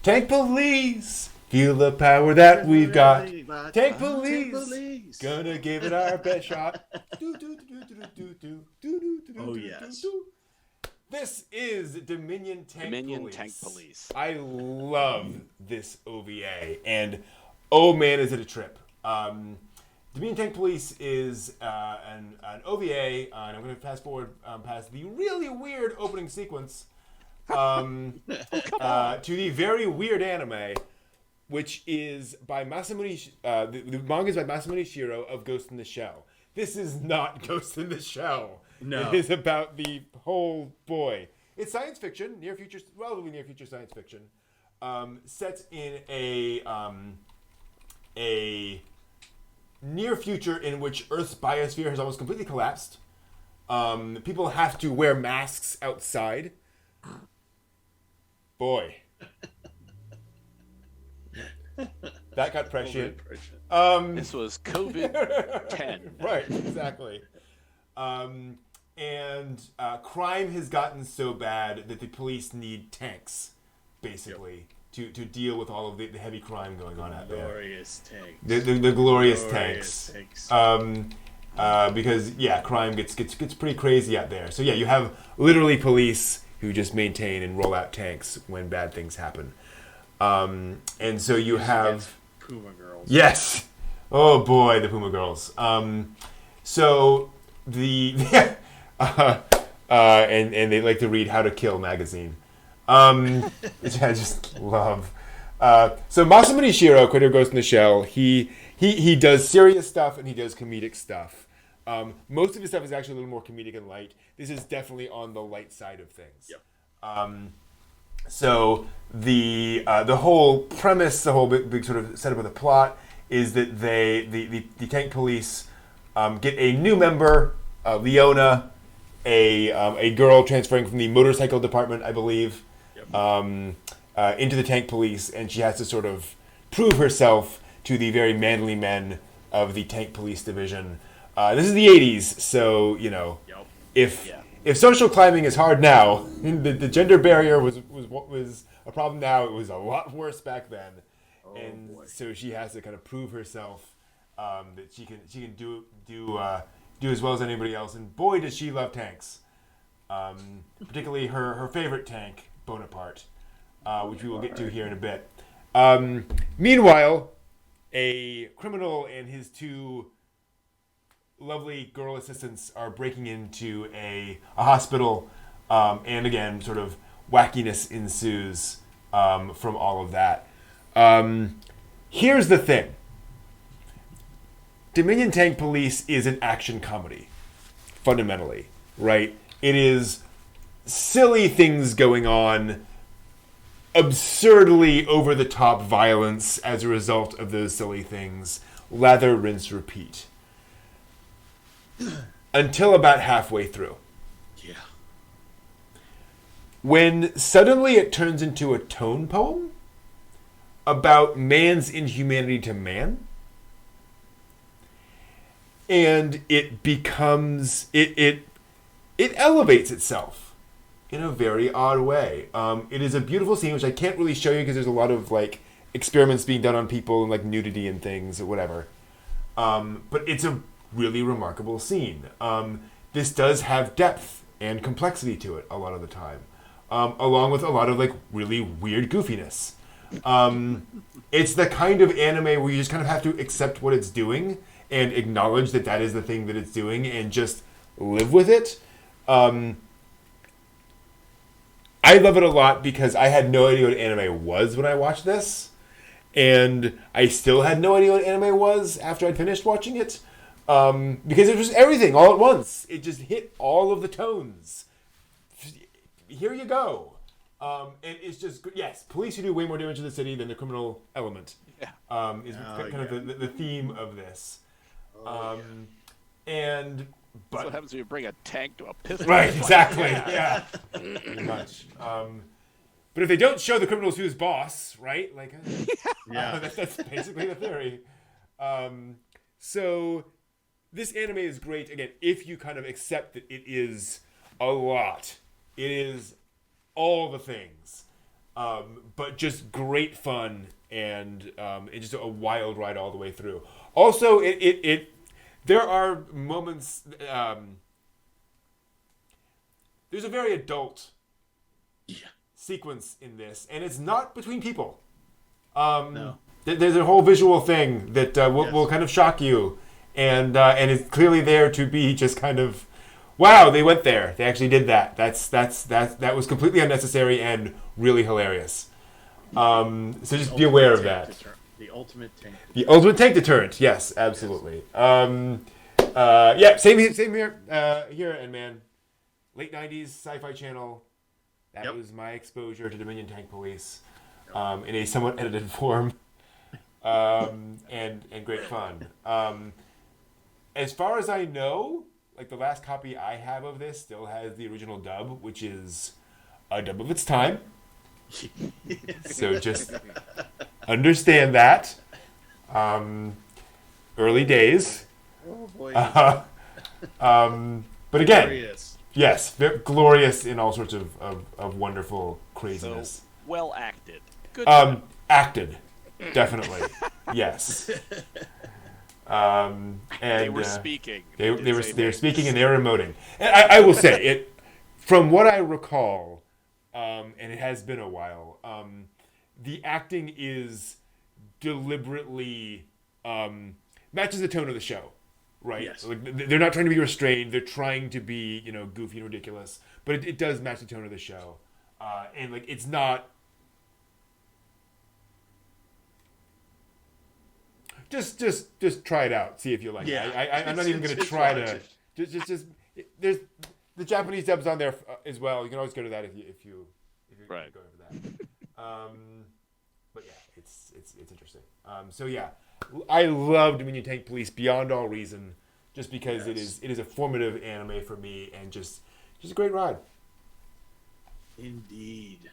Tank police, feel the power that we've got. Tank police, gonna give it our best shot. Oh, yes. This is Dominion Tank Police. I love this OVA, and oh man, is it a trip. Dominion Tank Police is an OVA, and I'm going to fast forward past the really weird opening sequence to the very weird anime, which is by Masamune. The manga is by Masamune Shiro of Ghost in the Shell. This is not Ghost in the Shell. No. It is about the whole boy. It's science fiction, relatively near future science fiction, set in a near future in which Earth's biosphere has almost completely collapsed. People have to wear masks outside. Boy. That got prescient. This was COVID-10. Right, exactly. Crime has gotten so bad that the police need tanks, basically, to deal with all of the heavy crime going on out there. Glorious tanks. The glorious tanks. Because crime gets pretty crazy out there. So you have literally police who just maintain and roll out tanks when bad things happen. And so you have Puma Girls. Yes. Oh boy, the Puma Girls. So the and they like to read How to Kill magazine, which I just love. So Masamune Shiro, creator of Ghost in the Shell, he does serious stuff and he does comedic stuff. Most of his stuff is actually a little more comedic and light. This is definitely on the light side of things. Yep. So the whole premise, the whole big sort of setup of the plot is that the tank police get a new member, Leona, a girl transferring from the motorcycle department, I believe, into the tank police, and she has to sort of prove herself to the very manly men of the tank police division. This is the 80s, so if social climbing is hard now, the gender barrier was a problem now. It was a lot worse back then, so she has to kind of prove herself that she can do as well as anybody else. And boy, does she love tanks, particularly her favorite tank, Bonaparte, which we will get to here in a bit. Meanwhile, a criminal and his two lovely girl assistants are breaking into a hospital, and again, sort of wackiness ensues from all of that. Here's the thing. Dominion Tank Police is an action comedy, fundamentally, right? It is silly things going on, absurdly over-the-top violence as a result of those silly things, lather, rinse, repeat. Until about halfway through. Yeah. When suddenly it turns into a tone poem about man's inhumanity to man, and it becomes it elevates itself in a very odd way. It is a beautiful scene, which I can't really show you because there's a lot of experiments being done on people and nudity and things or whatever. But it's a really remarkable scene. This does have depth and complexity to it a lot of the time, along with a lot of really weird goofiness. It's the kind of anime where you just kind of have to accept what it's doing and acknowledge that is the thing that it's doing and just live with it. I love it a lot because I had no idea what anime was when I watched this, and I still had no idea what anime was after I'd finished watching it. Because it was everything all at once. It just hit all of the tones. Here you go. And it's just, yes, police who do way more damage to the city than the criminal element. Is kind of the theme of this. That's what happens when you bring a tank to a pistol. Right, exactly. Yeah. Pretty much. But if they don't show the criminals who's boss, right? That's basically the theory. So this anime is great, again, if you kind of accept that it is a lot. It is all the things. but just great fun and it's just a wild ride all the way through. Also, it there are moments. There's a very adult sequence in this, and it's not between people. No. There's a whole visual thing that will kind of shock you, and it's clearly there to be just kind of, wow, they went there. They actually did that. That was completely unnecessary and really hilarious. So just be aware of that. The ultimate tank. The ultimate tank deterrent. Yes, absolutely. Yeah, same here. Here, and man, late '90s Sci-Fi Channel. That was my exposure to Dominion Tank Police, in a somewhat edited form, and great fun. As far as I know, like the last copy I have of this still has the original dub, which is a dub of its time. So just understand that. Early days. Oh boy. But again, Glorious. yes, glorious in all sorts of wonderful craziness. So well acted. Good. job. Acted, definitely. Yes. And They were speaking. They were speaking and they were emoting. And I will say it, from what I recall, and it has been a while. The acting is deliberately matches the tone of the show, right? Yes. Like they're not trying to be restrained. They're trying to be goofy and ridiculous, but it does match the tone of the show, and like it's not. Just try it out. See if you like it. I'm not even going to try to. Just there's the Japanese dub's on there as well. You can always go to that if you're Right. going for that. But yeah, it's interesting. So yeah, I love Dominion Tank Police beyond all reason, just because it is a formative anime for me and just a great ride. Indeed.